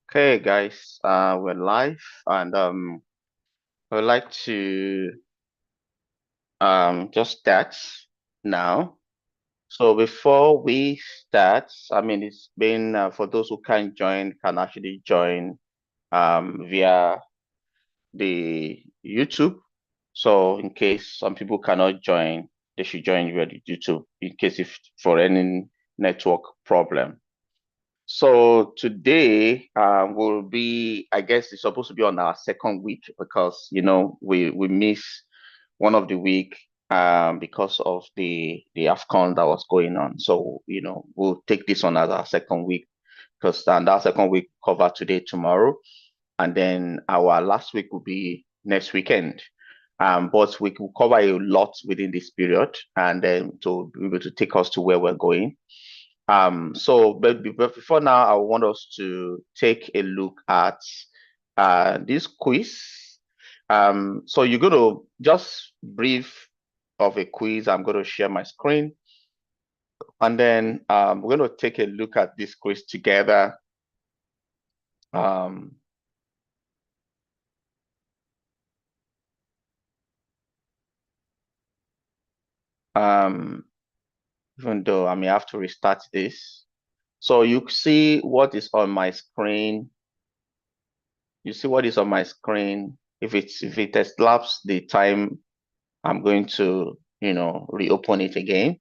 Okay, guys, we're live, and I'd like to just start now. So before we start, I mean, it's been for those who can't join, can actually join via the YouTube. So in case some people cannot join, they should join via the YouTube in case if for any network problem. So today will be, I guess it's supposed to be on our second week because we miss one of the week because of the AFCON that was going on. So we'll take this on as our second week because that second week cover today, tomorrow, and then our last week will be next weekend. But we will cover a lot within this period and then to be able to take us to where we're going. But before now, I want us to take a look at this quiz. So you're going to just brief of a quiz. I'm going to share my screen, and then we're going to take a look at this quiz together. Um, Even though I may have to restart this. So you see what is on my screen. You see what is on my screen. If it has lapsed the time, I'm going to, reopen it again.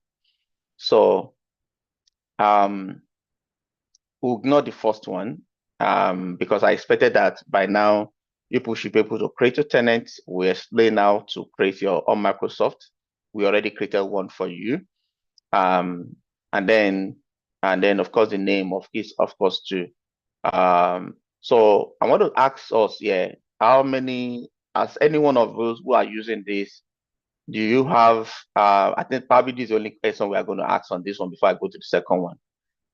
So we'll ignore the first one because I expected that by now people should be able to create a tenant. We explain how to create your own Microsoft. We already created one for you. Um, and then of course the name of is of course too. So I want to ask us, yeah, how many, as any one of those who are using this, do you have, I think probably this is the only question we are going to ask on this one before I go to the second one.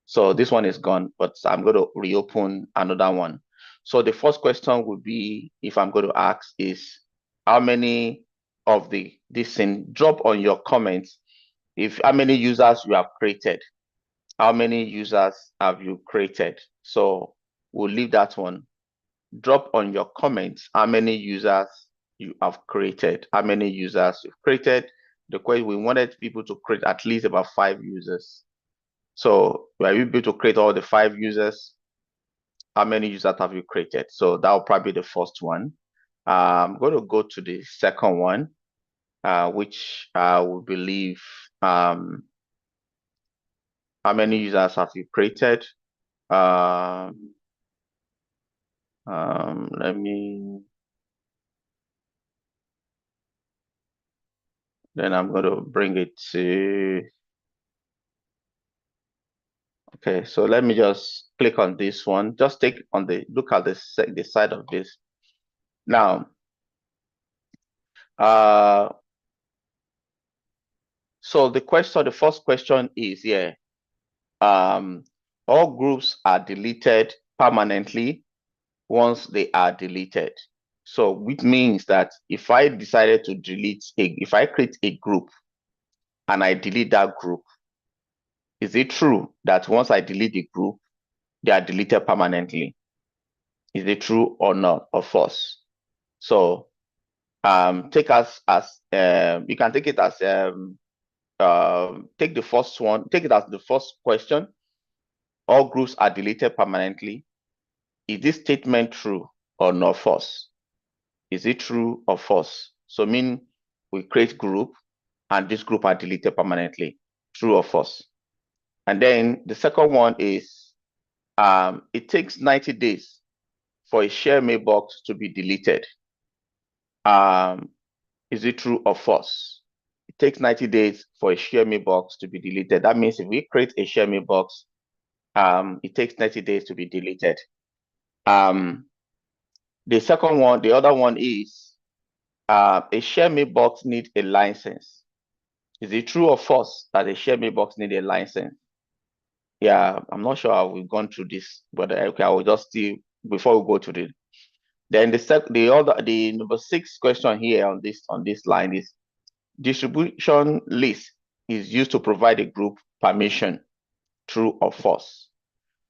So this one is gone, but I'm going to reopen another one. So the first question would be, if I'm going to ask is, how many of this thing, drop on your comments, if how many users you have created. How many users have you created? So we'll leave that one. Drop on your comments how many users you have created, how many users you've created. The question, we wanted people to create at least about 5 users. So were you able to create all the 5 users? How many users have you created? So that will probably be the first one. I'm going to go to the second one, which I will believe how many users have you created? Let me, then I'm going to bring it to, okay, so let me just click on this one. Just take on look at the side of this. Now, so the first question is, yeah, all groups are deleted permanently once they are deleted. So which means that if I decided to if I create a group and I delete that group, is it true that once I delete the group, they are deleted permanently? Is it true or not, or false? So take us as you can take it as take the first one, take it as the first question. All groups are deleted permanently. Is this statement true or not false? Is it true or false? So mean we create group and this group are deleted permanently. True or false? And then the second one is it takes 90 days for a share mailbox to be deleted. Is it true or false? It takes 90 days for a share mailbox to be deleted. That means if we create a share mailbox, it takes 90 days to be deleted. The second one, the other one is a share mailbox needs a license. Is it true or false that a share mailbox needs a license? Yeah, I'm not sure how we've gone through this, but okay, I will just see before we go to the. Then the number 6 question here on this line is distribution list is used to provide a group permission. True or false?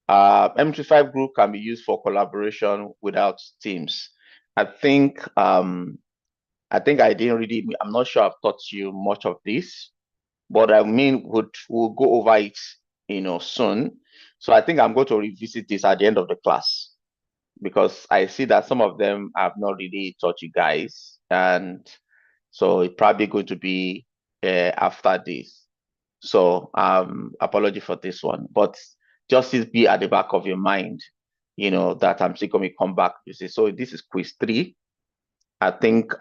M25 group can be used for collaboration without Teams. I think I didn't really, I'm not sure I've taught you much of this, but I mean, we'll go over it, soon. So I think I'm going to revisit this at the end of the class because I see that some of them have not really taught you guys, and so it's probably going to be after this. So apology for this one, but just be at the back of your mind, that I'm still going to come back. You see, so this is quiz 3. I think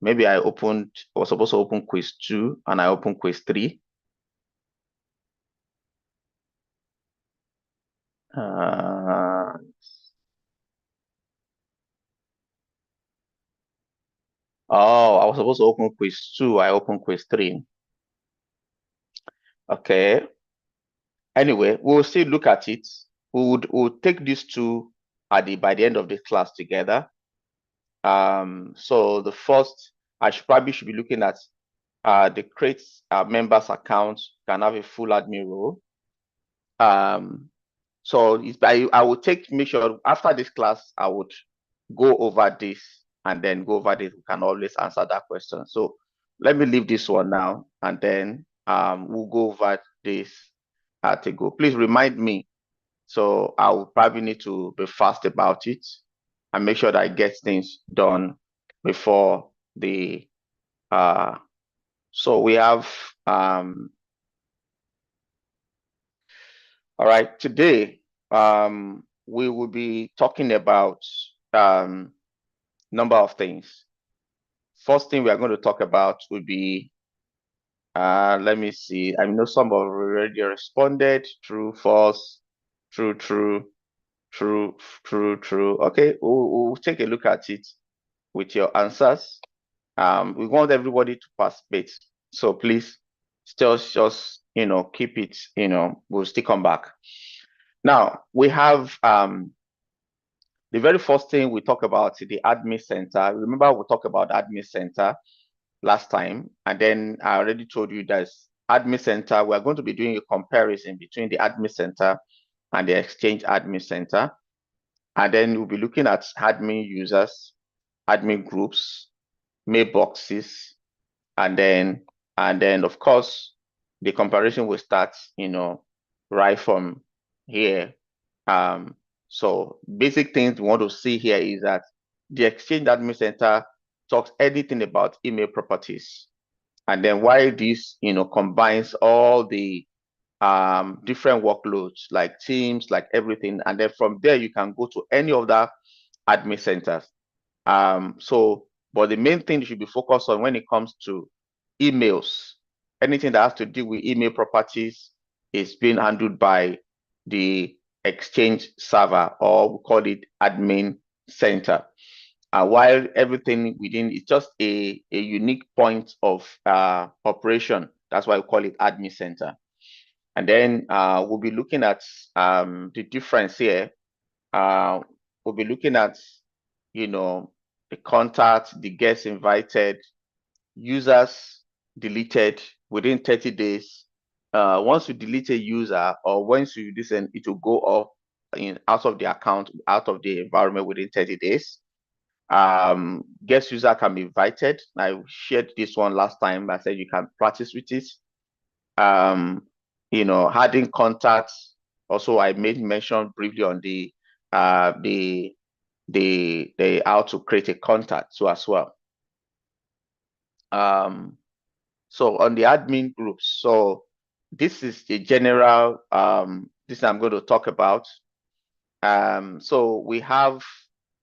maybe I was supposed to open quiz 2 and I opened quiz 3. Oh, I was supposed to open quiz 2. I opened quiz 3. Okay. Anyway, we'll still look at it. We'll take these two by the end of the class together. So the first, I should be looking at the create members account can have a full admin role. So I will make sure after this class, I would go over this and then go over this. We can always answer that question. So let me leave this one now, and then we'll go over this to go. Please remind me. So I will probably need to be fast about it and make sure that I get things done before the so we have all right, today we will be talking about number of things. First thing we are going to talk about will be let me see. I know some have already responded. True, false, true, true, true, true, true. Okay, we'll take a look at it with your answers. We want everybody to participate. So please just keep it, we'll still come back. Now we have the very first thing we talk about the admin center. Remember we talked about admin center last time, and then I already told you that admin center, we're going to be doing a comparison between the admin center and the exchange admin center. And then we'll be looking at admin users, admin groups, mailboxes, and then of course the comparison will start, right from here. So basic things we want to see here is that the exchange admin center talks anything about email properties. And then why this, combines all the different workloads like Teams, like everything. And then from there, you can go to any of the admin centers. But the main thing you should be focused on when it comes to emails, anything that has to do with email properties is being handled by the Exchange server, or we call it admin center. While everything within is just a unique point of operation, that's why we call it admin center. And then we'll be looking at the difference here. We'll be looking at, the contact, the guests invited, users deleted within 30 days. Once you delete a user, or once you listen, it will go off out of the account, out of the environment within 30 days. Guest user can be invited. I shared this one last time. I said you can practice with it. Adding contacts. Also, I made mention briefly on the how to create a contact so as well. So on the admin groups, so this is the general this I'm going to talk about. So we have,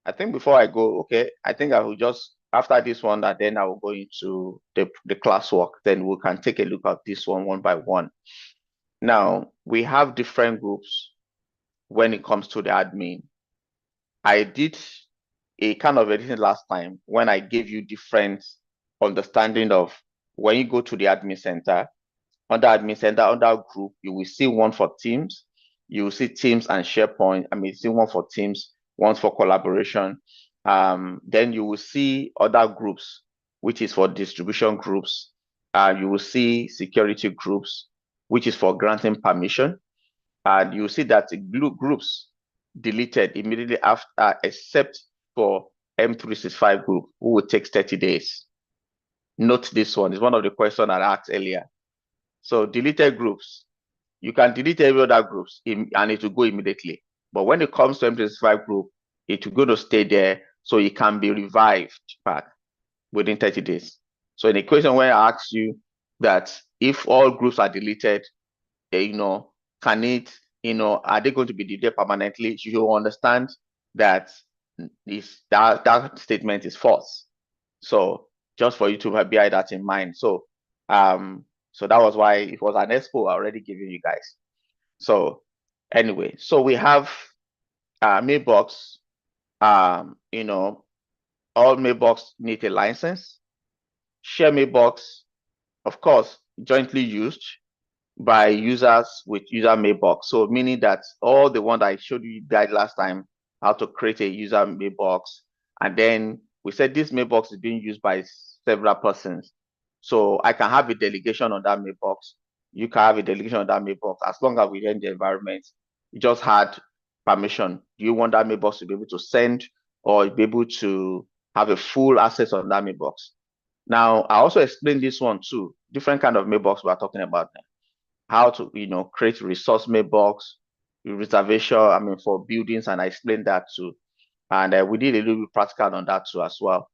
I think before I go, okay, I think I will just after this one that then I will go into the classwork, then we can take a look at this one by one. Now we have different groups when it comes to the admin. I did a kind of editing last time when I gave you different understanding of when you go to the admin center, under group, you will see one for Teams, you will see Teams and SharePoint. I mean, see one for Teams, one for collaboration. Then you will see other groups, which is for distribution groups. You will see security groups, which is for granting permission. and you see that groups deleted immediately after, except for M365 group, who will take 30 days. Note this one is one of the questions I asked earlier. So deleted groups, you can delete every other groups and it will go immediately. But when it comes to M365 group, it will go to stay there, so it can be revived back within 30 days. So in the question where I asked you that if all groups are deleted, can it, are they going to be deleted permanently? You will understand that that statement is false. So just for you to bear that in mind. So so that was why it was an expo I already given you guys. So anyway, so we have mailbox. All mailbox need a license. Share mailbox, of course, jointly used by users with user mailbox. So meaning that all the one that I showed you guys last time, how to create a user mailbox, and then we said this mailbox is being used by several persons. So I can have a delegation on that mailbox. You can have a delegation on that mailbox as long as we in the environment. You just had permission. Do you want that mailbox to be able to send or be able to have a full access on that mailbox? Now, I also explained this one too, different kind of mailbox we're talking about now. How to, create resource mailbox, reservation, for buildings, and I explained that too. And we did a little bit practical on that too as well.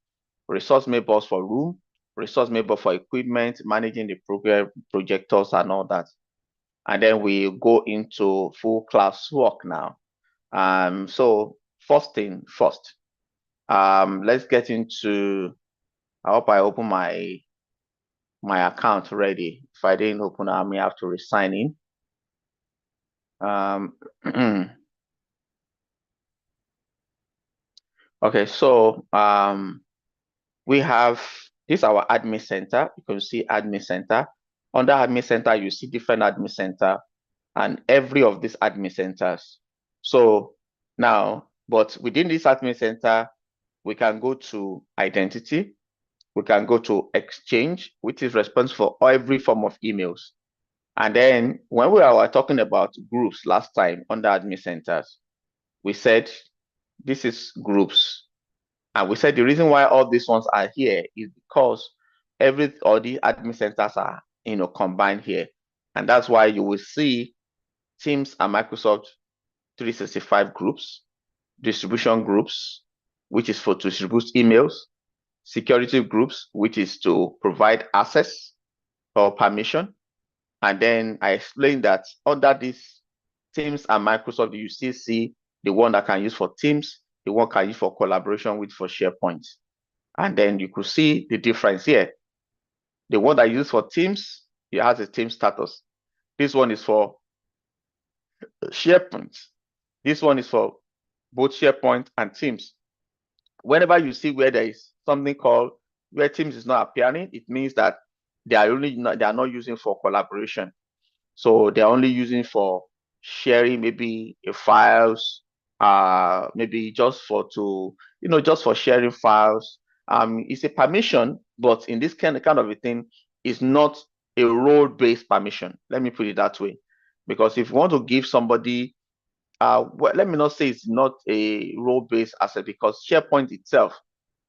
Resource mailbox for room, resource mailbox for equipment, managing the program, projectors and all that. And then we go into full class work now. So first thing first, let's get into, I hope I open my account ready. If I didn't open, I may have to resign in. Okay, so we have this our admin center. You can see admin center. Under admin center, you see different admin center and every of these admin centers. So now, but within this admin center, we can go to identity. We can go to exchange, which is responsible for every form of emails. And then when we were talking about groups last time under admin centers, we said this is groups. And we said the reason why all these ones are here is because all the admin centers are, combined here. And that's why you will see Teams and Microsoft 365 groups, distribution groups, which is for to distribute emails, security groups, which is to provide access or permission. And then I explained that under this Teams and Microsoft, you still see the one that can use for Teams, the one can use for collaboration with for SharePoint. And then you could see the difference here. The one that uses for Teams, it has a team status. This one is for SharePoint. This one is for both SharePoint and Teams. Whenever you see where there is something called where Teams is not appearing, it means that they are not using for collaboration. So they're only using for sharing maybe files, maybe just for sharing files. It's a permission, but in this kind of a thing, it's not a role-based permission. Let me put it that way. Because if you want to give somebody, well, let me not say it's not a role-based asset, because SharePoint itself,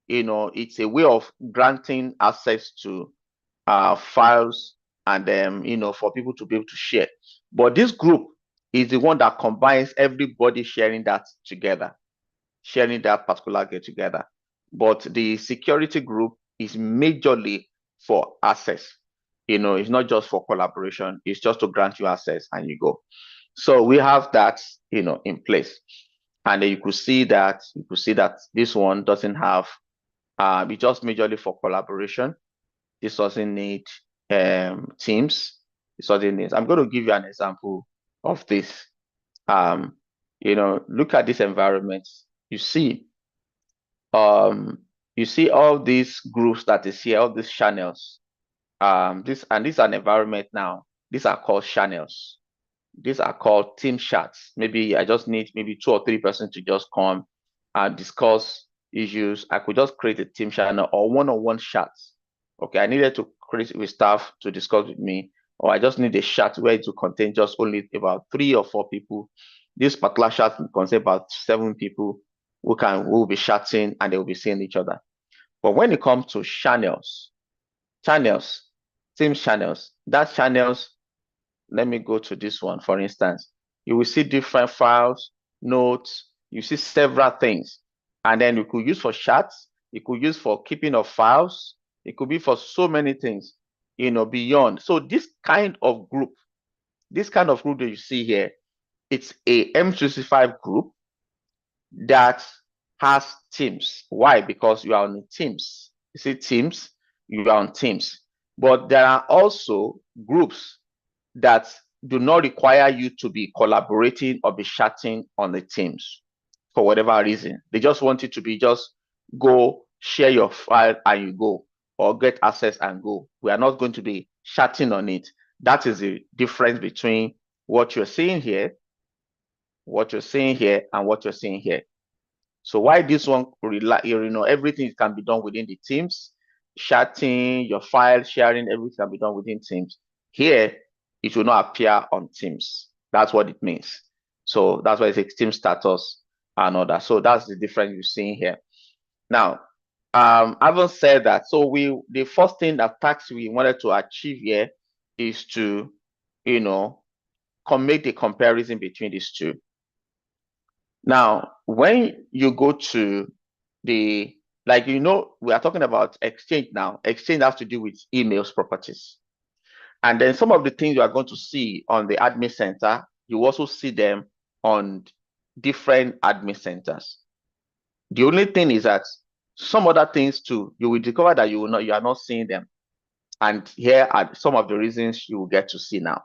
it's a way of granting access to files and for people to be able to share. But this group is the one that combines everybody sharing that together, sharing that particular get together. But the security group is majorly for access. It's not just for collaboration, it's just to grant you access and you go. So we have that, in place. And then you could see that this one doesn't have, it's just majorly for collaboration. This doesn't need Teams. This doesn't need. I'm going to give you an example of this. Look at this environment. You see all these groups that is here, all these channels. This is an environment now. These are called channels. These are called team chats. Maybe I just need maybe 2 or 3 persons to just come and discuss issues. I could just create a team channel or one-on-one chats. Okay, I needed to create with staff to discuss with me. or I just need a chat where it will contain just only about 3 or 4 people. This particular chat will contain about 7 people who will be chatting and they will be seeing each other. But when it comes to channels, Teams channels, that channels, let me go to this one, for instance. You will see different files, notes, you see several things. And then you could use for chats, you could use for keeping of files, it could be for so many things, beyond. So this kind of group that you see here, it's a M365 group that has teams. Why? Because you are on Teams. You see Teams, you are on Teams. But there are also groups that do not require you to be collaborating or be chatting on the Teams for whatever reason. They just want it to be just go share your file and you go, or get access and go. We are not going to be chatting on it. That is the difference between what you're seeing here, and what you're seeing here. So why this one, everything can be done within the Teams, chatting, your file sharing, everything can be done within Teams. Here, it will not appear on Teams. That's what it means. So that's why it's a Team status and all that. So that's the difference you're seeing here. Now, having said that, so the first thing that task we wanted to achieve here is to, make the comparison between these two. Now, when you go to we are talking about Exchange now. Exchange has to do with emails properties. And then some of the things you are going to see on the admin center, you also see them on different admin centers. The only thing is that some other things too, you will discover that you are not seeing them. And here are some of the reasons you will get to see now.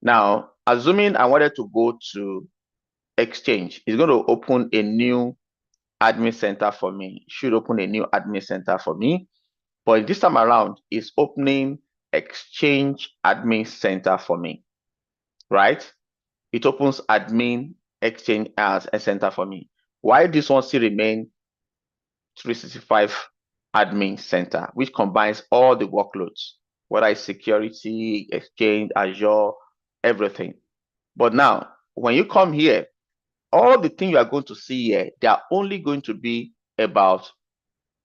Now, assuming I wanted to go to Exchange, it's going to open a new admin center for me. It should open a new admin center for me. But this time around, it's opening Exchange admin center for me, right? It opens admin Exchange as a center for me. Why this one still remain 365 admin center, which combines all the workloads, whether it's security, Exchange, Azure, everything. But now, when you come here, all the things you are going to see here, they are only going to be about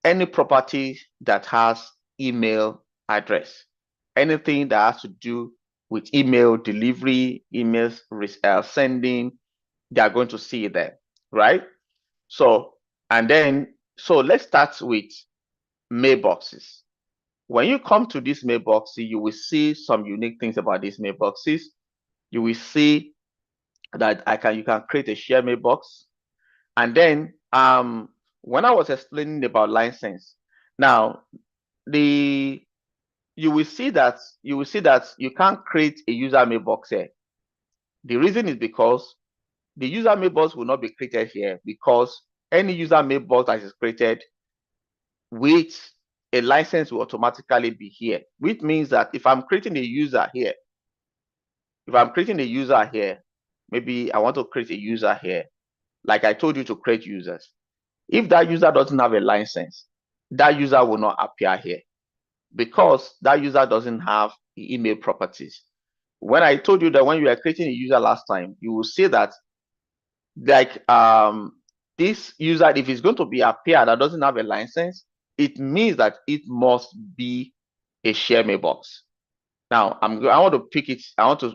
any property that has email address, anything that has to do with email delivery, emails sending, they are going to see there, right? So let's start with mailboxes. When you come to these mailboxes, you will see some unique things about these mailboxes. You will see that you can create a share mailbox. And then when I was explaining about license, now you will see that you can't create a user mailbox here. The reason is because the user mailbox will not be created here, because any user mailbox that is created with a license will automatically be here, which means that if I'm creating a user here, maybe I want to create a user here, like I told you to create users. If that user doesn't have a license, that user will not appear here because that user doesn't have the email properties. When I told you that when you were creating a user last time, you will see that this user, if it's going to be appear that doesn't have a license, it means that it must be a share mailbox. Now I want to pick it. I want to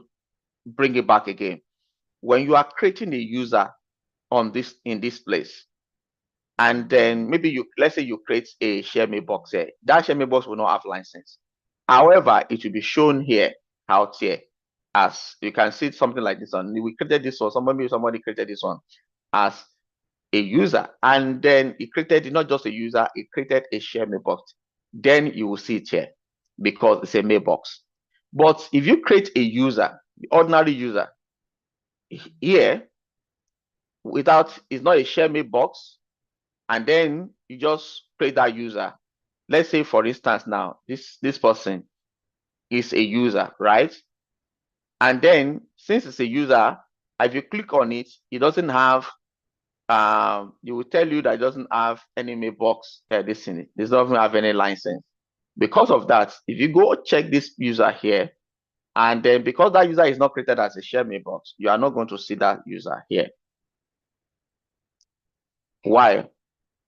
bring it back again. When you are creating a user in this place, and then maybe let's say you create a share mailbox here, that share mailbox will not have license. However, it will be shown here out here, as you can see something like this one. We created this one. Somebody created this one as a user, and then it created not just a user, it created a share mailbox. Then you will see it here because it's a mailbox. But if you create a user, ordinary user here, it's not a share mailbox, and then you just create that user. Let's say, for instance, now this person is a user, right? And then since it's a user, if you click on it, it doesn't have it will tell you that it doesn't have any mailbox this in it. It doesn't have any license. Because of that, if you go check this user here, And then because that user is not created as a share mailbox, you are not going to see that user here. Why?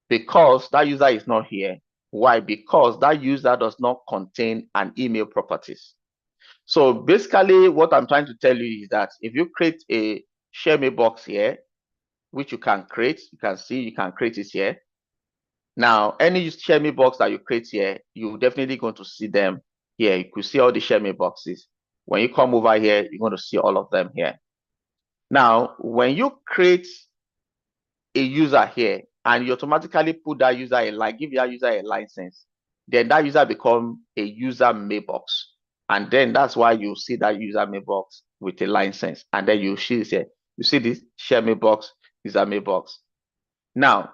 Because that user is not here. Why? Because that user does not contain an email properties. So basically what I'm trying to tell you is that if you create a share mailbox here, which you can create, you can see, you can create it here. Now, any share mailbox that you create here, you're definitely going to see them here. You could see all the share mailboxes. When you come over here, you're going to see all of them here. Now, when you create a user here and you automatically put that user give that user a license, then that user become a user mailbox. And then that's why you see that user mailbox with a license. And then you see here, you see this share mailbox, user mailbox. Now,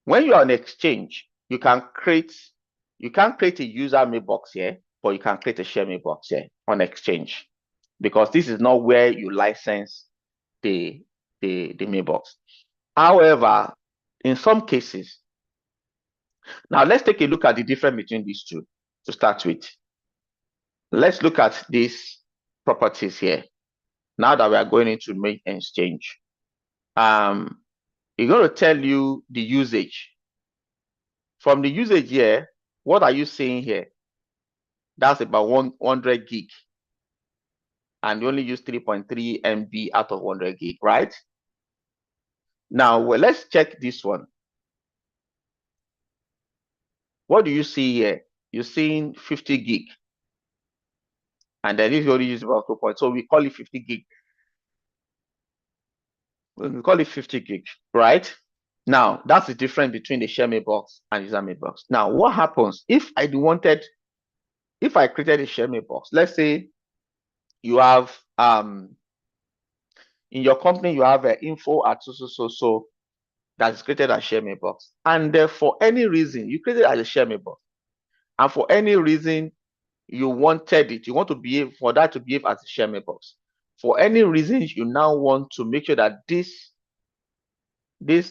when you're on Exchange, you can't create a user mailbox here, but you can create a share mailbox here on Exchange, because this is not where you license the mailbox. However, in some cases, now let's take a look at the difference between these two to start with. Let's look at these properties here. Now that we are going into main exchange, it's going to tell you the usage. From the usage here, what are you seeing here? That's about 100 gig. And you only use 3.3 MB out of 100 gig, right? Now, well, let's check this one. What do you see here? You're seeing 50 gig. And then if you only use about 2 point, so we call it 50 gig. We call it 50 gig, right? Now, that's the difference between the share mailbox and user mailbox. Now, what happens if I created a share mailbox? Let's say you have, in your company, you have info at so that's created as share mailbox. And for any reason, you created as a share mailbox. And for any reason, you wanted it, you want to behave for that to behave as a share mailbox. For any reason, you now want to make sure that this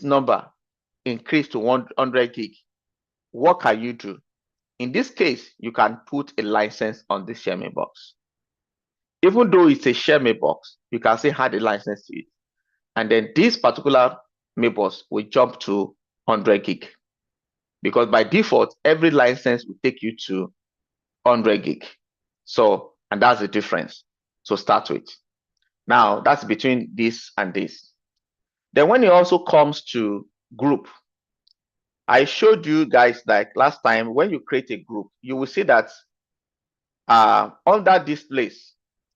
number increase to 100 gig. What can you do? In this case, you can put a license on this share mailbox. Even though it's a share mailbox, you can still add a license to it. And then this particular mailbox will jump to 100 gig. Because by default, every license will take you to 100 gig. So, and that's the difference. So start with. Now, that's between this and this. Then when it also comes to group, I showed you guys like last time, when you create a group, you will see that under this place,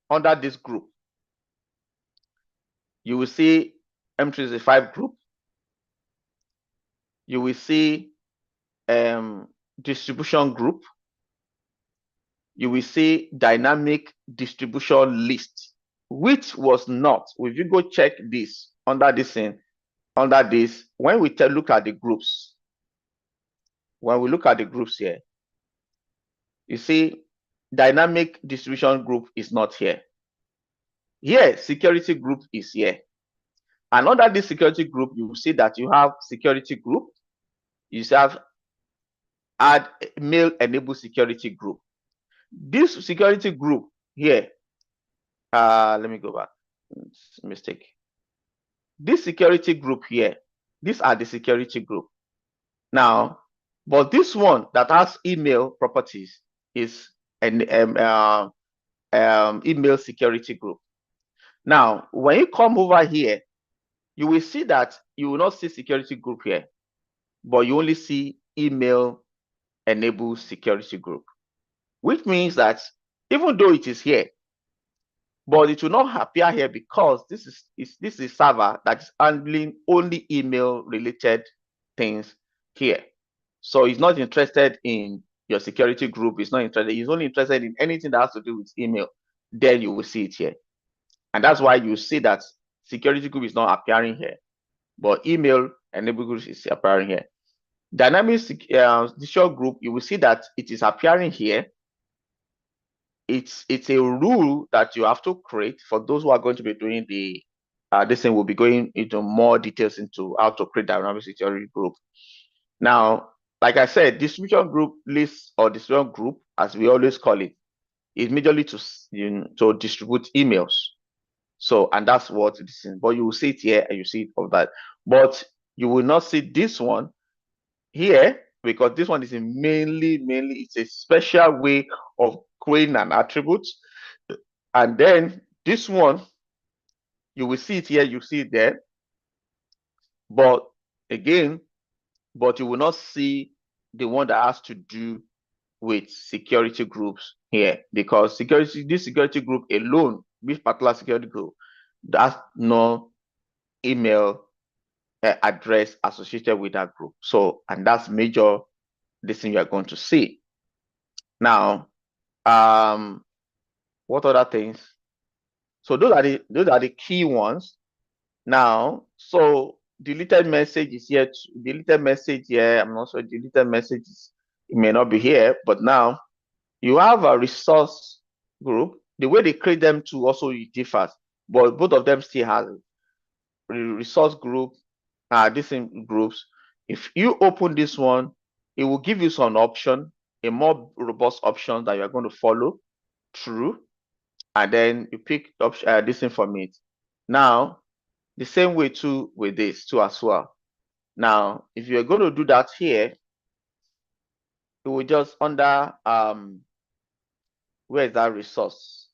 under this group, you will see M365 group. You will see distribution group. You will see dynamic distribution list, which was not. If you go check this under this thing, under this, when we look at the groups, when we look at the groups here, you see dynamic distribution group is not here. Here, security group is here. And under this security group, you will see that you have security group. You have add mail enable security group. This security group here, let me go back. It's a mistake. This security group here, these are the security group. Now, but this one that has email properties is an email security group. Now, when you come over here, you will see that you will not see security group here, but you only see email enable security group, which means that even though it is here, but it will not appear here because this is a server that is handling only email related things here. So it's not interested in your security group. It's not interested. It's only interested in anything that has to do with email. Then you will see it here. And that's why you see that security group is not appearing here, but email enable group is appearing here. Dynamic distribution group, you will see that it is appearing here. It's a rule that you have to create for those who are going to be doing the this thing. Will be going into more details into how to create dynamic security group. Now, like I said, distribution group list or distribution group, as we always call it, is majorly to distribute emails. So, and that's what it is. But you will see it here and you see it of that. But you will not see this one here, because this one is mainly it's a special way of creating an attribute. And then this one, you will see it here, you see it there. But again, but you will not see the one that has to do with security groups here, because this security group alone, this particular security group, that's no email address associated with that group. So, and that's major this thing you are going to see. Now, what other things? So those are the key ones. Now, so deleted message is here. Deleted message here. I'm not sure deleted messages. It may not be here, but now you have a resource group. The way they create them too also it differs, but both of them still have resource group. Different groups. If you open this one, it will give you some option, a more robust option that you are going to follow through, and then you pick this thing from it. Now, the same way too with this too as well. Now, if you're going to do that here, it will just under where is that resource?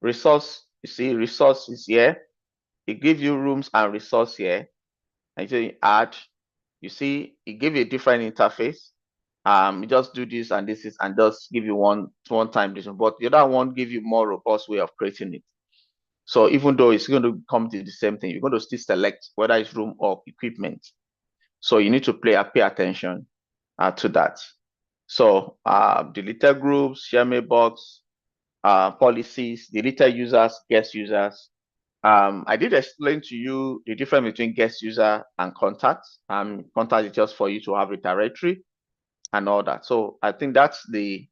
Resource, you see, resource is here. It gives you rooms and resource here. And so you add, you see, it gives you a different interface. You just do this and this is, and just give you one time this one, but the other one give you more robust way of creating it. So even though it's going to come to the same thing, you're going to still select whether it's room or equipment. So you need to pay attention to that. So deleted groups, share mailbox, policies, deleted users, guest users. I did explain to you the difference between guest user and contacts. Contact is just for you to have a directory and all that. So I think that's the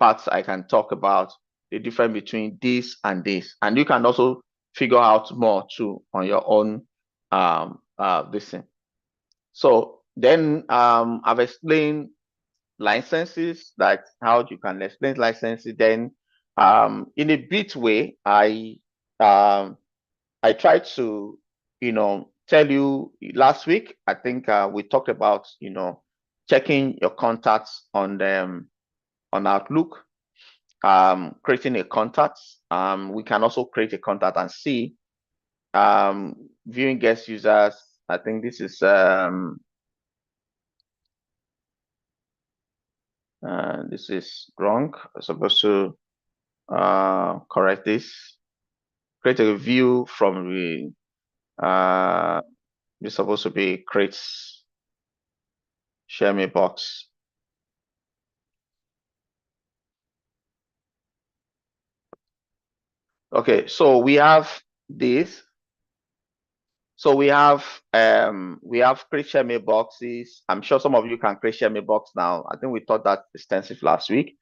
parts I can talk about, the difference between this and this. And you can also figure out more too on your own this thing. So then I've explained licenses, like how you can explain licenses. Then in a bit way, I tried to, tell you last week. I think we talked about, checking your contacts on them on Outlook, creating a contact. We can also create a contact and see viewing guest users. I think this is wrong. I'm supposed to correct this. Create a view from the it's supposed to be create share mailbox. Okay, so we have this. So we have create share mailboxes. I'm sure some of you can create share mailbox now. I think we taught that extensive last week.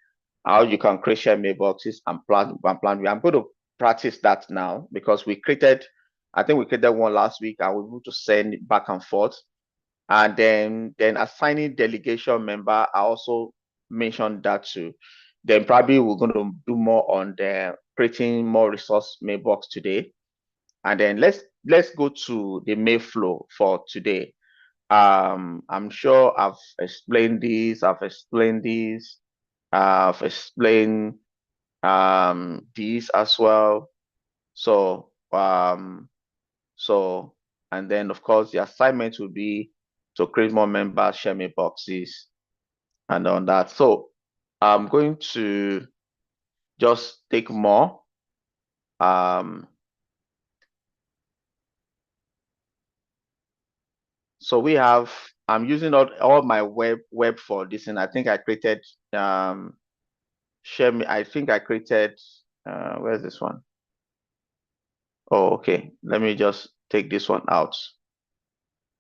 How you can create share mailboxes and plan. I'm going to practice that now, because we created, I think we created one last week, and we're able to send it back and forth. And then assigning delegation member, I also mentioned that too. Then probably we're going to do more on the creating more resource mailbox today. And then let's go to the mail flow for today. I'm sure I've explained this. I've explained this as well. So and then of course the assignment will be to create more members, share mailboxes, and on that. So I'm going to just take more. So we have, I'm using all my web for this, and I think I created share me. I think I created where's this one? Oh, okay. Let me just take this one out.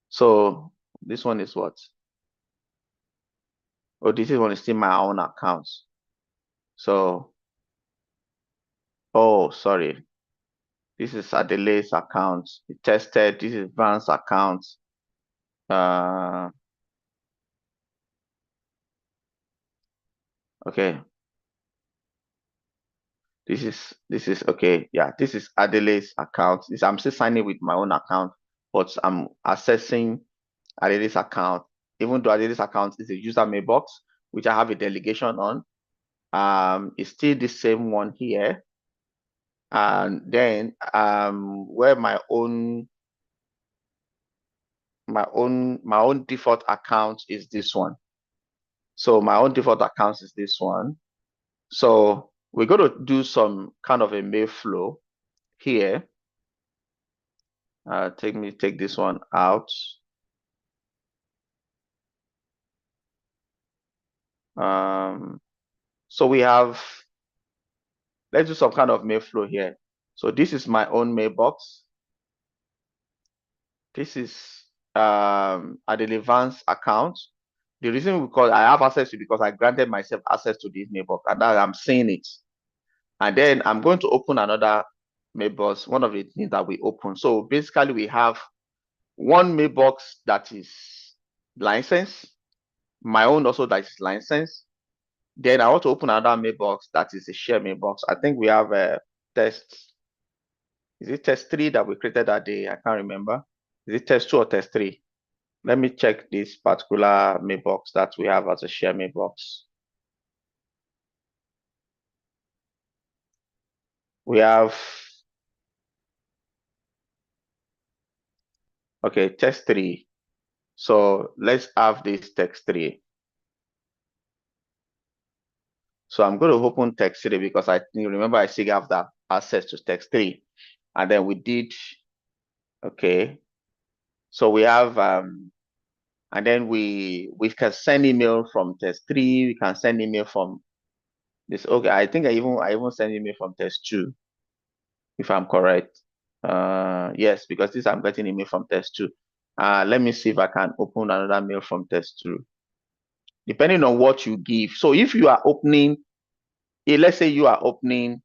So this one is what? Oh, this one is still my own account. So, oh, sorry. This is Adelaide's account. It tested. This is Van's account. Okay. This is okay. Yeah, this is Adele's account. I'm still signing with my own account, but I'm accessing Adele's account, even though Adele's account is a user mailbox, which I have a delegation on. It's still the same one here. And then where my own default account is this one. So my own default account is this one. So we're going to do some kind of a mail flow here. Take this one out. So we have, let's do some kind of mail flow here. So this is my own mailbox. This is Adele Vance account. The reason because I have access to because I granted myself access to this mailbox and that I'm seeing it. And then I'm going to open another mailbox, one of the things that we open. So basically we have one mailbox that is licensed, my own also that is licensed. Then I want to open another mailbox that is a share mailbox. I think we have a test. Is it test 3 that we created that day? I can't remember. Is it test 2 or test 3? Let me check this particular mailbox that we have as a share mailbox. We have, okay, test 3. So let's have this text 3. So I'm going to open text 3 because I remember I still have that access to text 3. And then we did, okay. So we have, and then we can send email from test 3. We can send email from this. Okay, I think I even send email from test 2, if I'm correct. Yes, because this I'm getting email from test 2. Let me see if I can open another mail from test 2. Depending on what you give. So if you are opening, let's say you are opening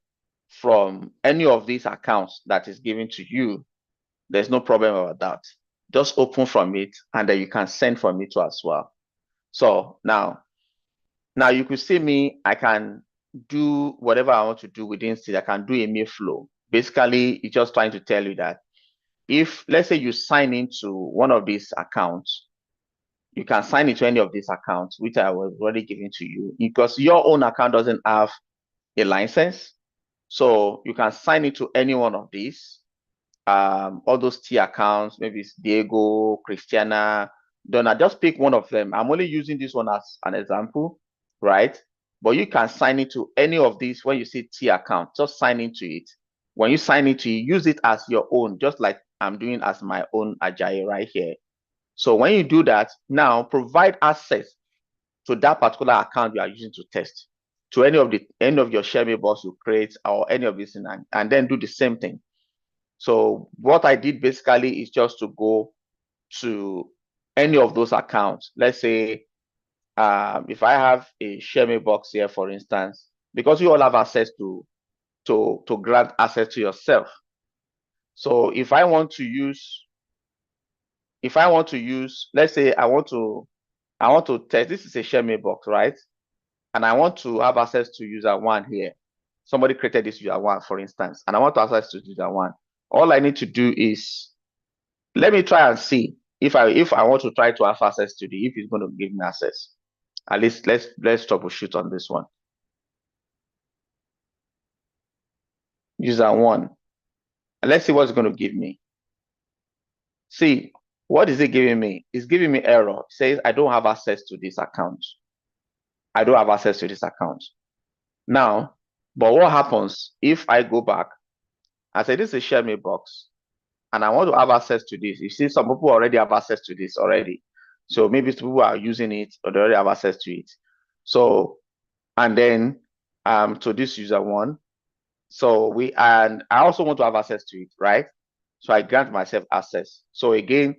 from any of these accounts that is given to you, there's no problem about that. Just open from it and then you can send from it as well. So now you could see me, I can do whatever I want to do within C. I can do a mail flow. Basically, it's just trying to tell you that if, let's say you sign into one of these accounts, you can sign into any of these accounts, which I was already giving to you, because your own account doesn't have a license. So you can sign into any one of these, all those T accounts, maybe it's Diego, Christiana, Donna, just pick one of them. I'm only using this one as an example, right? But you can sign into any of these. When you see T account, just sign into it. When you sign into it, use it as your own, just like I'm doing as my own Ajayi right here. So when you do that, now provide access to that particular account you are using to test, to any of your share mailbox you create or any of this, and then do the same thing. So what I did basically is just to go to any of those accounts. Let's say if I have a share mailbox here, for instance, because you all have access to grant access to yourself. So if I want to use, let's say I want to test, this is a share mailbox, right? And I want to have access to user 1 here. Somebody created this user 1, for instance, and I want to access to user 1. All I need to do is, let me try and see if I want to try to have access to if it's going to give me access. At least let's troubleshoot on this one. User 1. And let's see what it's going to give me. See, what is it giving me? It's giving me error. It says I don't have access to this account. I don't have access to this account. Now, but what happens if I go back? I say this is a share mailbox, and I want to have access to this. You see, some people already have access to this already. So maybe people are using it or they already have access to it. So, and then to this user 1. So and I also want to have access to it, right? So I grant myself access. So again,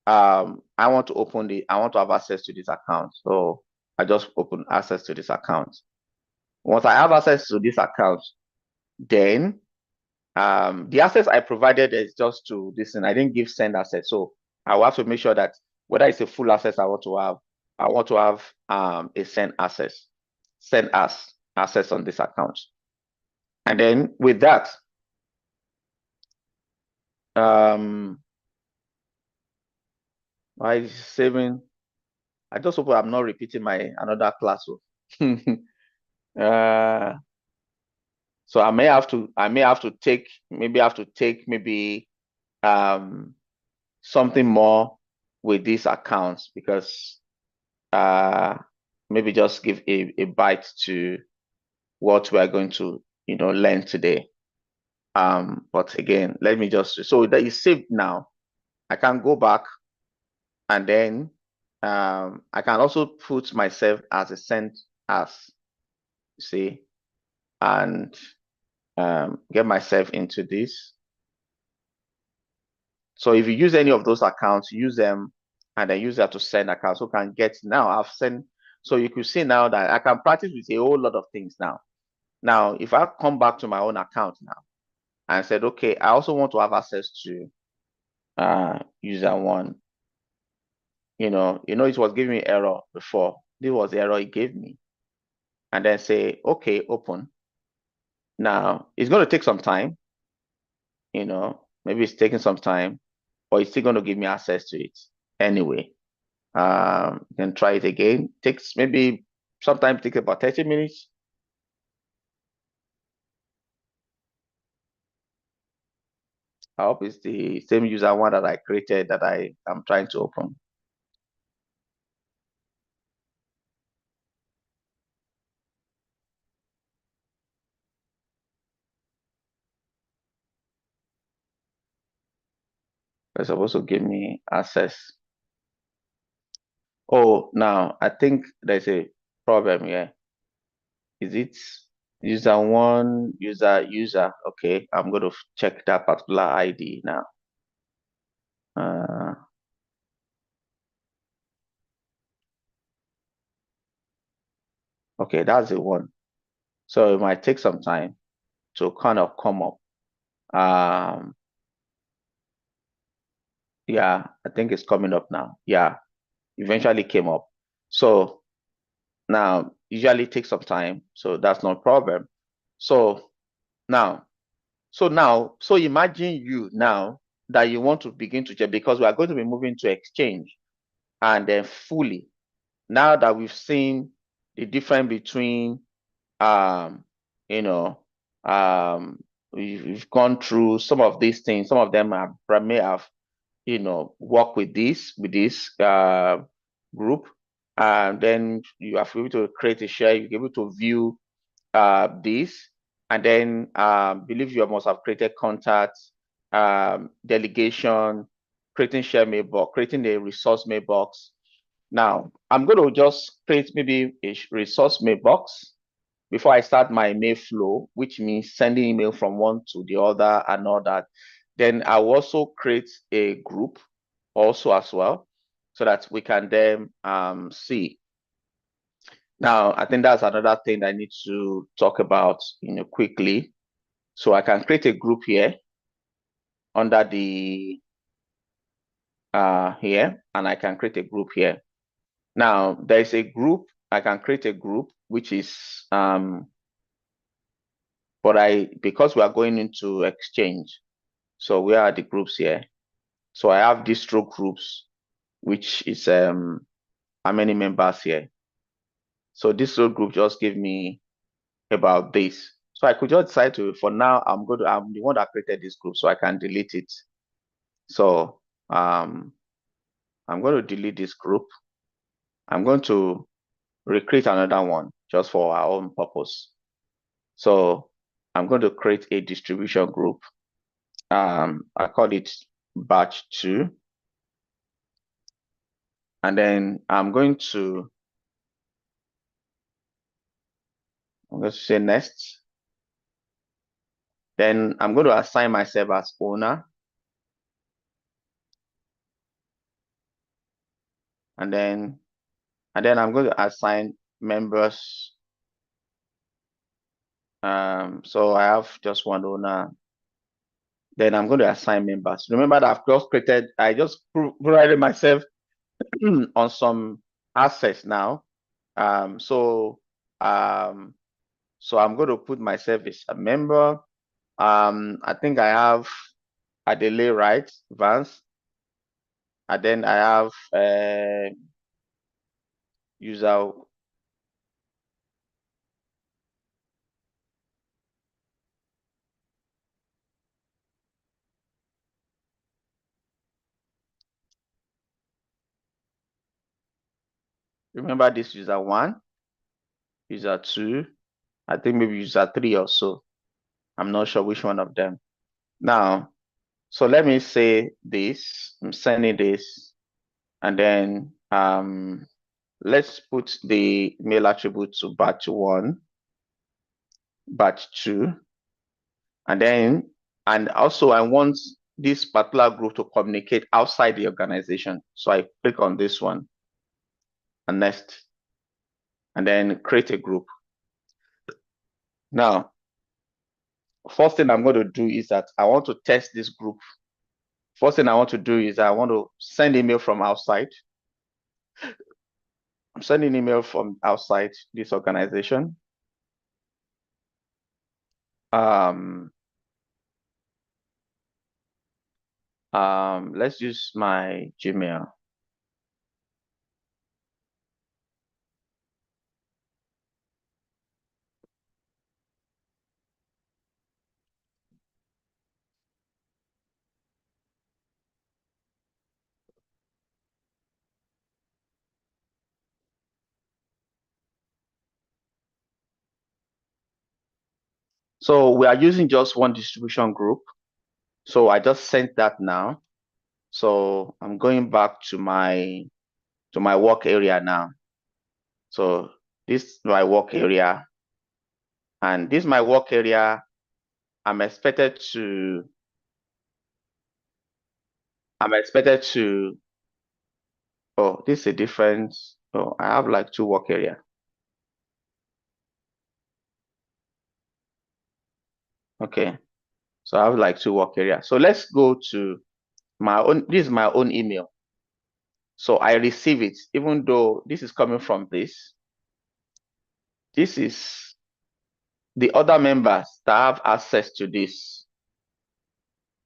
I want to have access to this account. So I just open access to this account. Once I have access to this account, then the access I provided is just to this, and I didn't give send access. So I will have to make sure that whether it's a full access I want to have a send access. send us access on this account. And then with that, why saving? I just hope I'm not repeating my another class. uh, so I may have to take maybe something more with these accounts, because maybe just give a bite to what we are going to learn today. But again, let me just, so that is saved now. I can go back, and then I can also put myself as a sent as, see, and get myself into this. So if you use any of those accounts, use them, and then use that to send accounts. So can get, now I've sent, so you could see now that I can practice with a whole lot of things now. Now, if I come back to my own account now and said, okay, I also want to have access to user one. It was giving me error before. This was the error it gave me. And then say, okay, open. Now, it's going to take some time. Maybe it's taking some time, but it's still going to give me access to it anyway. You can try it again. Takes maybe, sometimes takes about 30 minutes. I hope it's the same user one that I created that I am trying to open. It's supposed to give me access. Oh, now I think there's a problem here. Is it user one, user? Okay, I'm going to check that particular ID now. Okay, that's the one. So it might take some time to kind of come up. Yeah, I think it's coming up now. Yeah, eventually came up. So now usually takes some time, so that's no problem. So now imagine you now that you want to begin to check, because we are going to be moving to Exchange, and then fully, now that we've seen the difference between we've gone through some of these things. Some of them may have work with this group, and then you are able to create a share. You're able to view this, and then believe you must have created contacts, delegation, creating share mailbox, creating a resource mailbox. Now I'm going to just create maybe a resource mailbox before I start my mail flow, which means sending email from one to the other and all that. Then I'll also create a group also as well, so that we can then see. Now, I think that's another thing I need to talk about quickly. So I can create a group here under the here, and I can create a group here. Now there's a group, I can create a group, which is because we are going into Exchange, so where are the groups here? So I have distro groups, which is how many members here? So distro group just give me about this. So I could just decide to, for now, I'm the one that created this group, so I can delete it. So I'm going to delete this group. I'm going to recreate another one just for our own purpose. So I'm going to create a distribution group. I call it batch 2. And then I'm going to say next. Then I'm going to assign myself as owner. And then I'm going to assign members. So I have just one owner. Then I'm going to assign members. Remember that I just provided myself on some assets now. So So I'm going to put myself as a member. I think I have Adele, right? Vance. And then I have user. Remember this user 1, user 2, I think maybe user 3 or so. I'm not sure which one of them. Now, so let me say this. I'm sending this, and then let's put the mail attribute to batch 1, batch 2, and also I want this particular group to communicate outside the organization. So I click on this one and next, and then create a group. Now, first thing I'm going to do is that I want to test this group. First thing I want to do is I want to send email from outside. I'm sending email from outside this organization. Let's use my Gmail. So we are using just one distribution group. So I just sent that now. So I'm going back to my work area now. So this is my work area, and this is my work area. I'm expected to oh, this is a different. Oh, I have like 2 work area. Okay, so I have like 2 work area. So let's go to my own. This is my own email. So I receive it, even though this is coming from this. This is the other members that have access to this.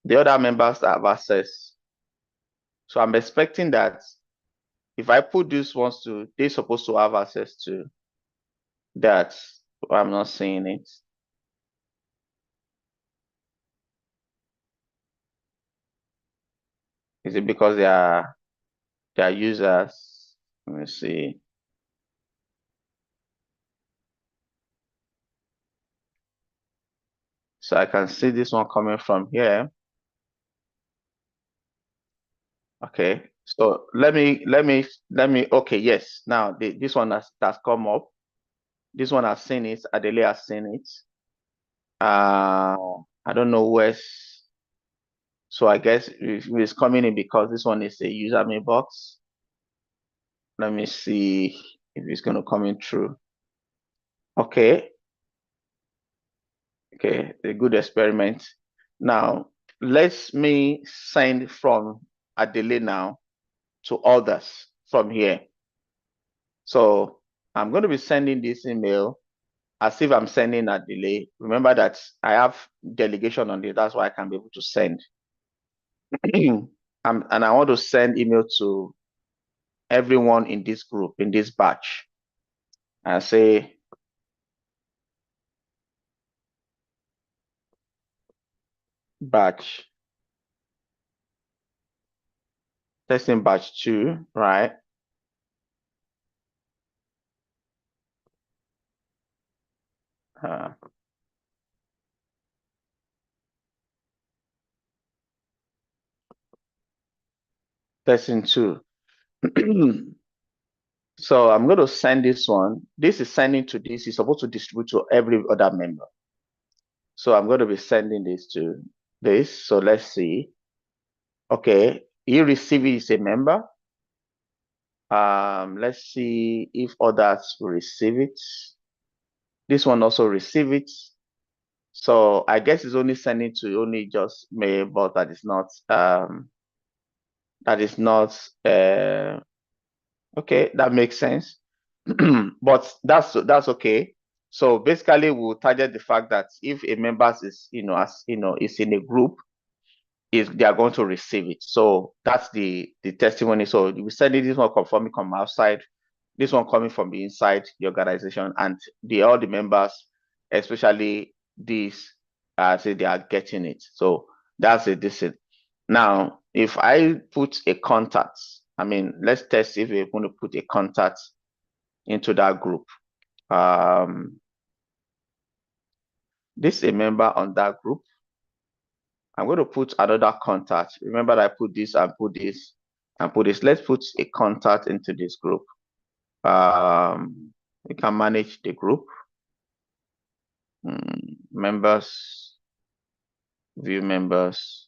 The other members that have access. So I'm expecting that if I put these ones to, they're supposed to have access to that. I'm not seeing it. Is it because they are users? Let me see. So I can see this one coming from here. Okay. So let me, okay, yes. Now this one has come up. This one has seen it. Adele has seen it. I don't know where's, so I guess it's coming in because this one is a user mailbox. Let me see if it's going to come in through. Okay. Okay, a good experiment. Now, let me send from Adele now to others from here. So I'm going to be sending this email as if I'm sending Adele. Remember that I have delegation on it. That's why I can be able to send. And I want to send email to everyone in this group, in this batch. I say, batch, testing batch 2, right? Testing 2. So I'm going to send this one. This is sending to this. It's supposed to distribute to every other member. So I'm going to be sending this to this. So let's see. Okay, you receive it as a member. Let's see if others will receive it. This one also receive it. So I guess it's only sending to only just me, but that is not okay, that makes sense. but that's okay. So basically, we'll target the fact that if a member is, is in a group, is they are going to receive it. So that's the testimony. So we send this one confirming from outside, this one coming from the inside the organization, and all the members, especially these, say they are getting it. So that's it. This is now. If I put a contact, I mean, let's test if we're going to put a contact into that group. This is a member on that group. I'm going to put another contact. Remember that I put this and put this and put this. Let's put a contact into this group. We can manage the group. Members, view members.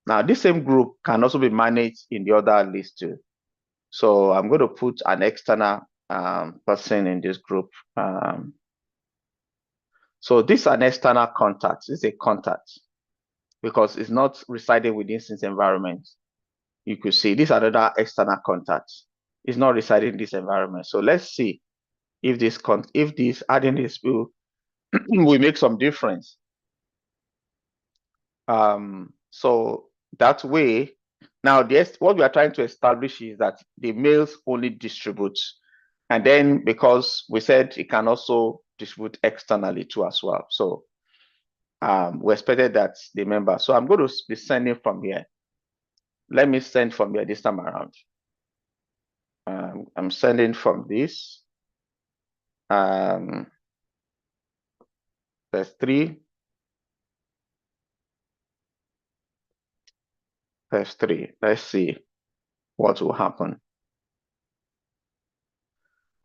Now, this same group can also be managed in the other list too. So I'm going to put an external person in this group. So this is an external contact. This is a contact because it's not residing within this environment. You could see this another external contact. It's not residing in this environment. So let's see if this adding this will make some difference. So that way, now what we are trying to establish is that the mails only distribute, and then because we said it can also distribute externally too as well. So we expected that the member. So I'm going to be sending from here. Let me send from here this time around. I'm sending from this. There's 3. There's 3. Let's see what will happen.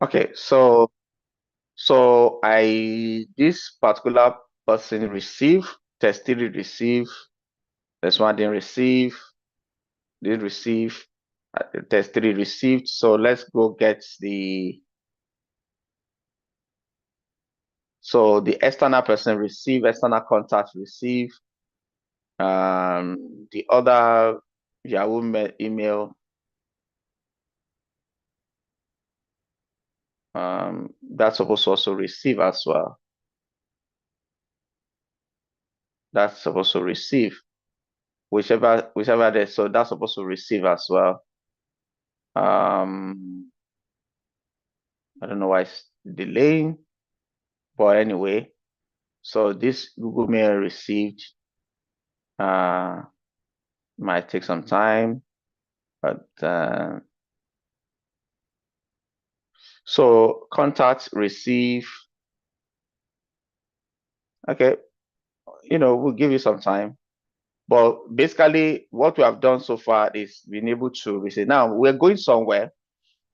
Okay, so this particular person receive, test 3 receive, this one didn't receive, did receive, test 3 received. So let's go get the external person receive, external contact receive, the other Yahoo email, that's supposed to also receive as well. That's supposed to receive, whichever there. So that's supposed to receive as well. I don't know why it's delaying, but anyway. So this Google Mail received might take some time, but so contacts receive. Okay, we'll give you some time. But basically, what we have done so far is being able to receive. Now we're going somewhere.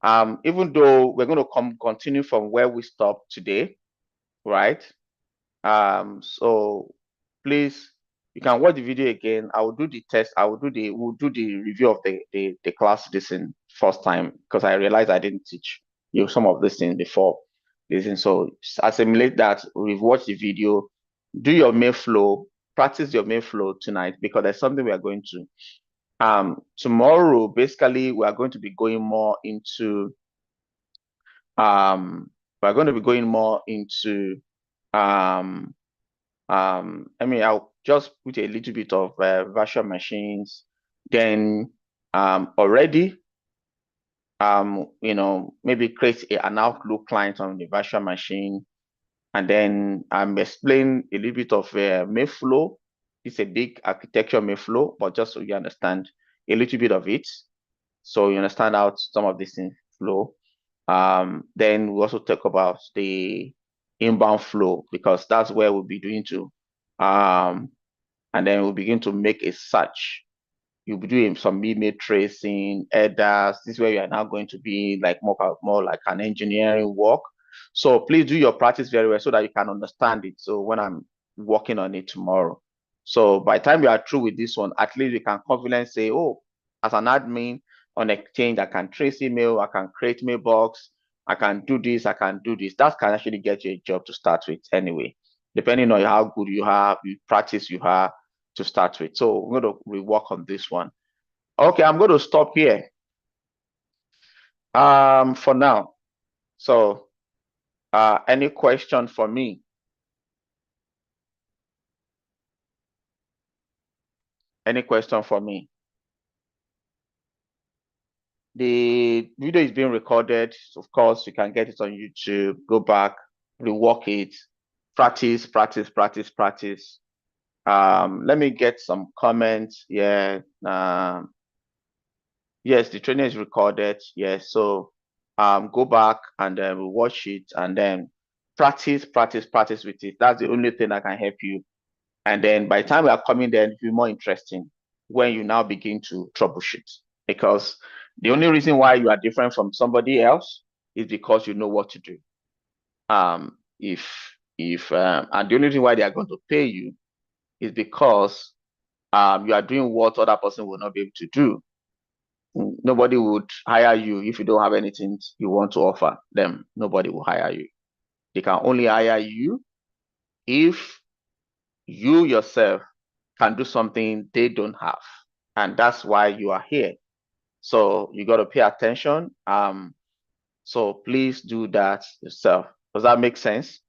Even though we're going to continue from where we stopped today, right? So please, you can watch the video again. I will do the test. We'll do the review of the class this in first time because I realized I didn't teach you some of this things before. So assimilate that. We've watched the video. Do your main flow. Practice your main flow tonight because there's something we are going to. Tomorrow, basically, we are going to be going more into. We're going to be going more into. I'll just put a little bit of virtual machines. Then already, maybe create an Outlook client on the virtual machine. And then explain a little bit of Mayflow. It's a big architecture Mayflow, but just so you understand a little bit of it. So you understand how some of these things flow. Then we also talk about the inbound flow because that's where we'll be doing to. And then we'll begin to make a search. You'll be doing some email tracing, headers. This is where you are now going to be like more like an engineering work. So please do your practice very well so that you can understand it. So when I'm working on it tomorrow. So by the time you are through with this one, at least you can confidently say, oh, as an admin on Exchange, I can trace email, I can create mailbox, I can do this, I can do this. That can actually get you a job to start with anyway, depending on how good you have, you practice you have to start with. So we're going to rework on this one. Okay, I'm going to stop here for now. So, any question for me? Any question for me? The video is being recorded. Of course, you can get it on YouTube. Go back, rework it, practice, practice, practice, practice. Let me get some comments. Yeah. Yes, the training is recorded. Yes. So go back and then watch it and then practice, practice, practice with it. That's the only thing that can help you. And then by the time we are coming there, it'll be more interesting when you now begin to troubleshoot. Because the only reason why you are different from somebody else is because you know what to do. If and the only reason why they are going to pay you is because you are doing what other person will not be able to do. Nobody would hire you if you don't have anything you want to offer them. Nobody will hire you. They can only hire you if you yourself can do something they don't have. And that's why you are here. So you got to pay attention. So please do that yourself. Does that make sense?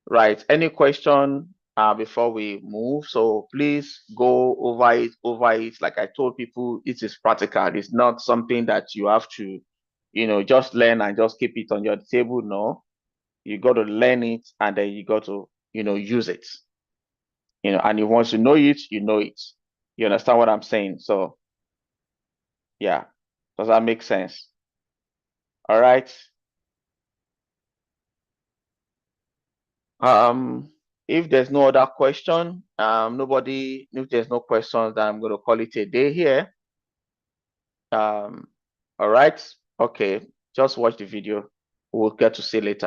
Right. Any question before we move? So please go over it. Like I told people, it is practical. It's not something that you have to, just learn and just keep it on your table. No, you got to learn it and then you got to, use it. And you want to know it, you know it. You understand what I'm saying? So yeah. Does that make sense? All right. If there's no other question, if there's no questions, then I'm going to call it a day here. All right. Okay. Just watch the video. We'll get to see later.